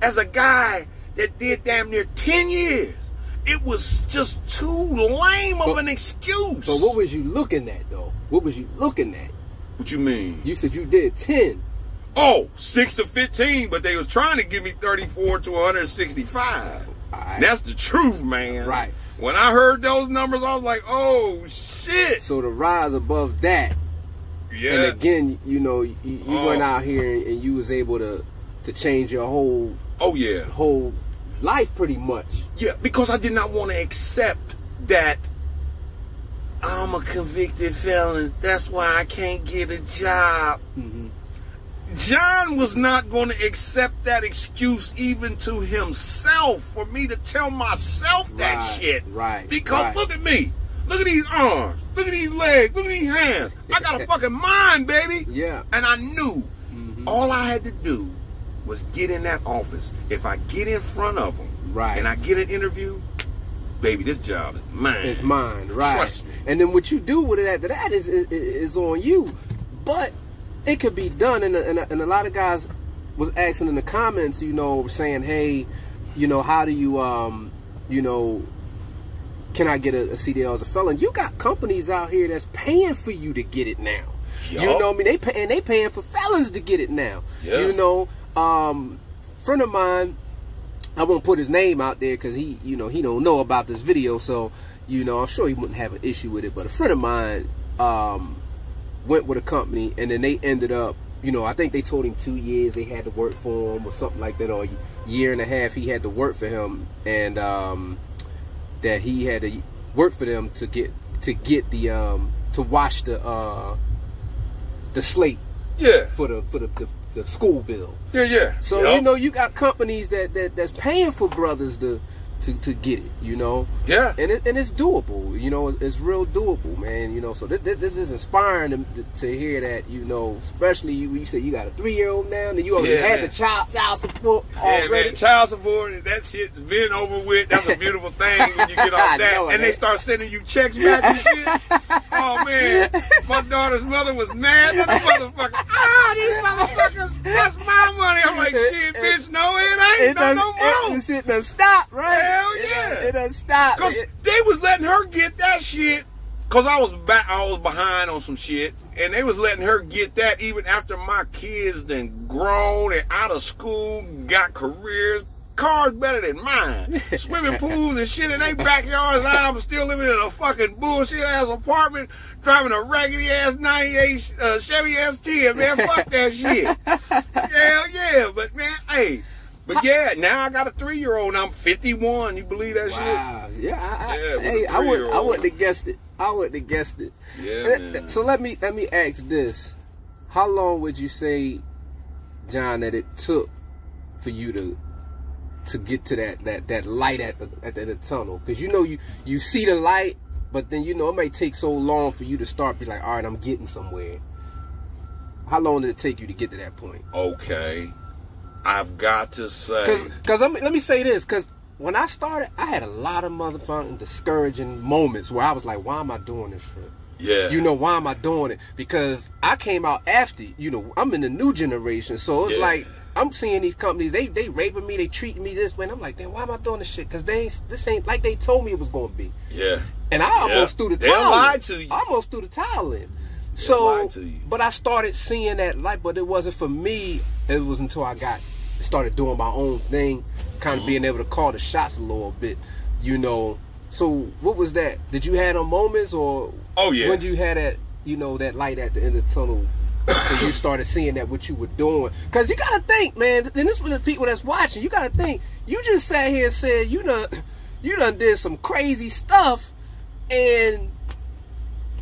as a guy that did damn near 10 years. It was just too lame of an excuse. But what was you looking at, though? What was you looking at? What you mean? You said you did 10. Oh, 6 to 15, but they was trying to give me 34 to 165. Right. That's the truth, man. Right. When I heard those numbers, I was like, oh, shit. So to rise above that, yeah. And again, you know, you went out here and you was able to change your whole whole life pretty much. Yeah, because I did not want to accept that I'm a convicted felon. That's why I can't get a job. Mm-hmm. John was not going to accept that excuse even to himself for me to tell myself that shit. Right. Because look at me. Look at these arms. Look at these legs. Look at these hands. I got a fucking mind, baby. Yeah. And I knew all I had to do was get in that office. If I get in front of them and I get an interview, baby, this job is mine. It's mine, right. Trust me. And then what you do with it after that is on you. But it could be done, and a lot of guys was asking in the comments, you know, saying, hey, you know, how do you, you know, can I get a CDL as a felon? You got companies out here that's paying for you to get it now. Yep. You know what I mean? They paying for felons to get it now. Yeah. You know, friend of mine, I won't put his name out there because he, you know, he don't know about this video, so, you know, I'm sure he wouldn't have an issue with it. But a friend of mine, went with a company, and then they ended up, you know, I think they told him 2 years they had to work for him or something like that, or a year and a half he had to work for him, and that he had to work for them to get the to wash the slate, for the school bill. So you know, you got companies that's paying for brothers to get it, you know. Yeah. And it's doable, you know. It's real doable, man. You know. So this is inspiring to hear that, you know. Especially you say you got a 3-year-old now, and you already had the child support already. Yeah, man. Child support, that shit's been over with. That's a beautiful thing when you get off that, and they start sending you checks back and shit. Oh man, my daughter's mother was mad at the motherfucker. These motherfuckers, that's my money. I'm like, shit, bitch, no, it ain't. No more. This shit done stop, right? Hell yeah. It done stop. Cause they was letting her get that shit. Cause I was behind on some shit, and they was letting her get that even after my kids done grown and out of school, got careers, cars better than mine, swimming pools and shit in their backyards. I'm still living in a fucking bullshit ass apartment, driving a raggedy ass 98 Chevy ST, and man, fuck that shit. Hell yeah, but man, hey. But yeah, now I got a 3-year-old and I'm 51. You believe that shit? Wow. Yeah. I wouldn't have guessed it. I wouldn't have guessed it. Yeah, man. So let me ask this. How long would you say, John, that it took for you to get to that light at the tunnel? Because you know you see the light, but then you know it may take so long for you to start be like, all right, I'm getting somewhere. How long did it take you to get to that point? Okay. I've got to say, because let me say this, because when I started, I had a lot of motherfucking discouraging moments where I was like, why am I doing this shit? Yeah. You know, why am I doing it? Because I came out after, you know, I'm in the new generation, so it's like, I'm seeing these companies, they raping me, they treating me this way, and I'm like, damn, why am I doing this shit? Because this ain't like they told me it was going to be. Yeah. And I almost threw the towel in. They lied to you. I almost threw the towel in. So, but I started seeing that light, but it wasn't for me. It was until I started doing my own thing, kind of being able to call the shots a little bit, you know. So what was that? Did you have them moments, or when you had that, you know, that light at the end of the tunnel, and you started seeing that what you were doing? Because you gotta think, man, and this for the people that's watching, you gotta think, you just sat here and said you done did some crazy stuff, and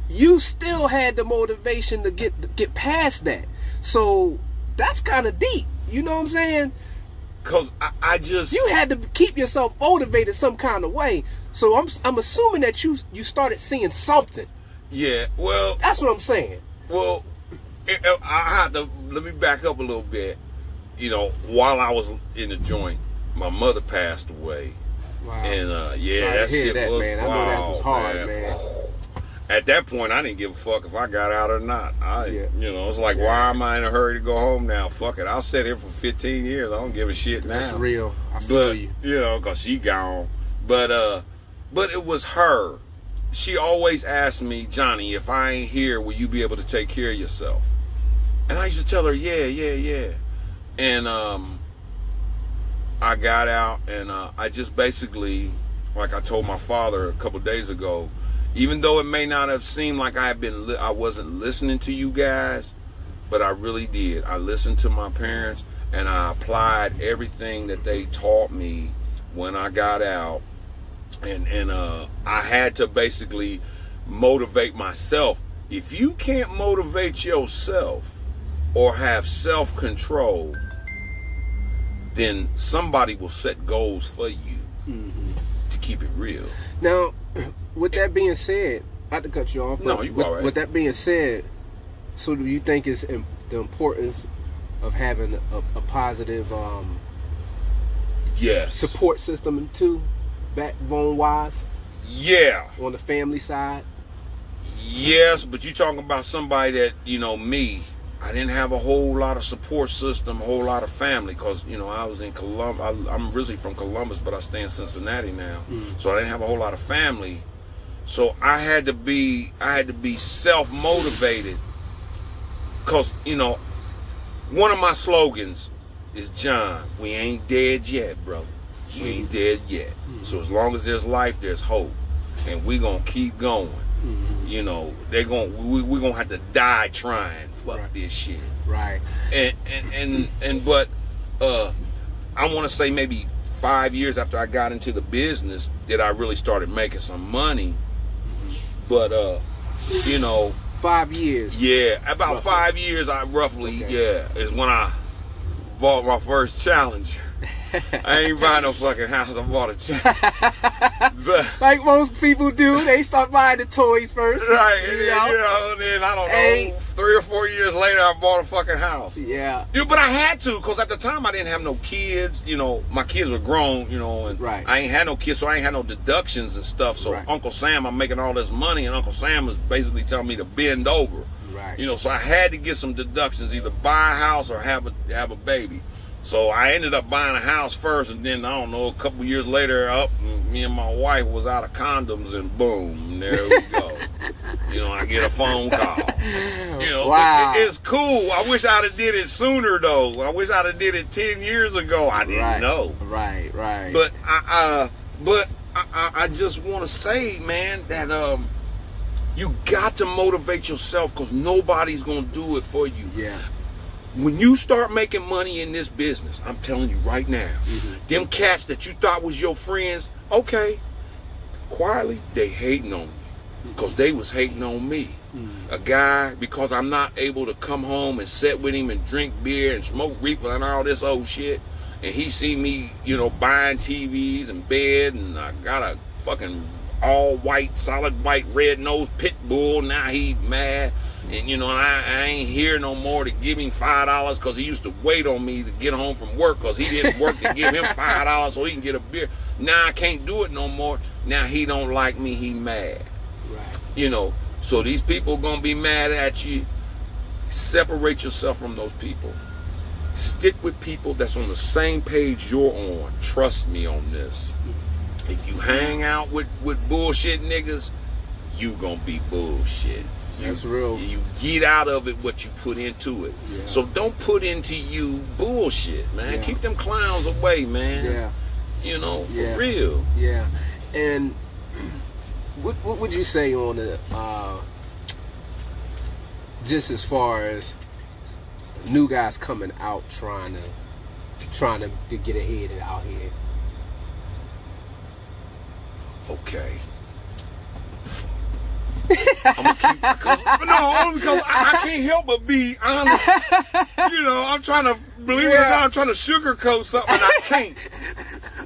you still had the motivation to get past that. So that's kind of deep. You know what I'm saying? Because I just... You had to keep yourself motivated some kind of way. So I'm assuming that you started seeing something. Yeah, well... That's what I'm saying. Well, I had to... Let me back up a little bit. You know, while I was in the joint, my mother passed away. Wow. And, yeah, that shit was... Man. I know that was hard, man. at that point, I didn't give a fuck if I got out or not. You know, it's like, why am I in a hurry to go home now? Fuck it. I'll sit here for 15 years. I don't give a shit now. That's real. I feel you. You know, because she gone. But it was her. She always asked me, Johnny, if I ain't here, will you be able to take care of yourself? And I used to tell her, yeah. And I got out, and I just basically, like I told my father a couple days ago, even though it may not have seemed like I wasn't listening to you guys, but I really did. I listened to my parents, and I applied everything that they taught me when I got out, and I had to basically motivate myself. If you can't motivate yourself or have self-control, then somebody will set goals for you to keep it real. Now, with that being said, not to cut you off. No, you all right. With that being said, so do you think it's the importance of having a positive support system too, backbone wise? Yeah. On the family side? Yes, but you talking about somebody that, you know, me, I didn't have a whole lot of support system, a whole lot of family, because, you know, I was in Columbus. I'm originally from Columbus, but I stay in Cincinnati now. So I didn't have a whole lot of family. So I had to be self-motivated, because, you know, one of my slogans is, John, we ain't dead yet, bro. We ain't dead yet. So as long as there's life, there's hope. And we gonna keep going. You know, we're gonna have to die trying. Fuck this shit. Right. But I want to say maybe 5 years after I got into the business that I really started making some money. But you know, 5 years. Yeah, about roughly. 5 years. Is when I bought my first Challenger. I ain't buying no fucking house. I bought a Challenger. Like most people do, they start buying the toys first. Right, and then I don't know, 3 or 4 years later, I bought a fucking house. Yeah. But I had to, because at the time I didn't have no kids. You know, my kids were grown, you know, and I ain't had no kids, so I ain't had no deductions and stuff. So Uncle Sam, I'm making all this money, and Uncle Sam was basically telling me to bend over. Right. You know, so I had to get some deductions, either buy a house or have a baby. So I ended up buying a house first, and then, I don't know, a couple years later, me and my wife was out of condoms, and boom, there we go. You know, I get a phone call. You know, wow. It's cool. I wish I'd have did it sooner, though. I wish I'd have did it 10 years ago. I didn't know. Right. But I just want to say, man, that you got to motivate yourself, because nobody's going to do it for you. Yeah. When you start making money in this business, I'm telling you right now, them cats that you thought was your friends, okay, quietly, they hating on me, because they was hating on me. A guy, because I'm not able to come home and sit with him and drink beer and smoke reefer and all this old shit, and he see me, you know, buying TVs and bed, and I got a fucking all white, solid white, red-nosed pit bull. Now he mad. And, you know, I ain't here no more to give him $5, because he used to wait on me to get home from work, because he didn't work to give him $5 so he can get a beer. Now I can't do it no more. Now he don't like me. He mad. Right. You know, so these people going to be mad at you. Separate yourself from those people. Stick with people that's on the same page you're on. Trust me on this. If you hang out with bullshit niggas, you going to be bullshit. That's real. You get out of it what you put into it. Yeah. So don't put into you bullshit, man. Yeah. Keep them clowns away, man. Yeah. You know, for real. Yeah. And what would you say on the just as far as new guys coming out trying to get ahead out here? Okay. I'm gonna keep, because I can't help but be honest. You know, I'm trying to, believe it or not, I'm trying to sugarcoat something, and I can't.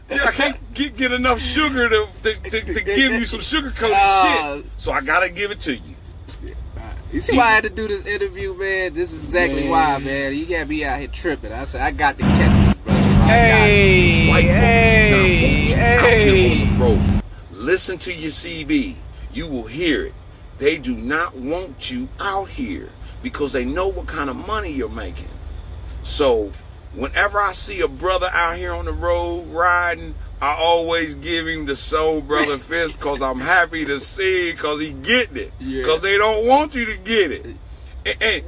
I can't get enough sugar to give you some sugarcoated shit. So I gotta give it to you. You see why I had to do this interview, man? This is exactly why, man. You gotta be out here tripping. I said I got to catch this, brother. These white folks do not want you out here on the road. Listen to your CB. You will hear it. They do not want you out here because they know what kind of money you're making. So whenever I see a brother out here on the road riding, I always give him the soul brother fist because I'm happy to see it because he getting it. Because they don't want you to get it.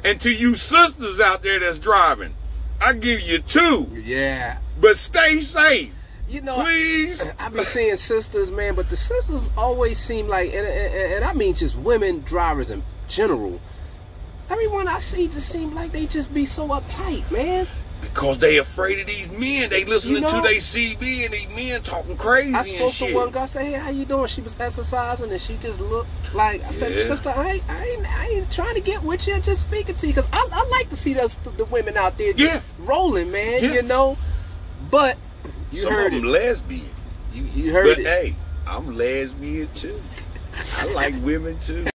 And to you sisters out there that's driving, I give you 2. Yeah. But stay safe. You know, please. I be seeing sisters, man, but the sisters always seem like, and I mean just women drivers in general. Everyone I see just seem like they just be so uptight, man. Because they afraid of these men. They listening to their CB and these men talking crazy and shit. I spoke to one girl, say, hey, how you doing? She was exercising and she just looked like, I said, sister, I ain't trying to get with you, just speaking to you. Because I like to see the women out there just rolling, man, you know. But you some heard of them lesbian. You heard it. But hey, I'm lesbian too. I like women too.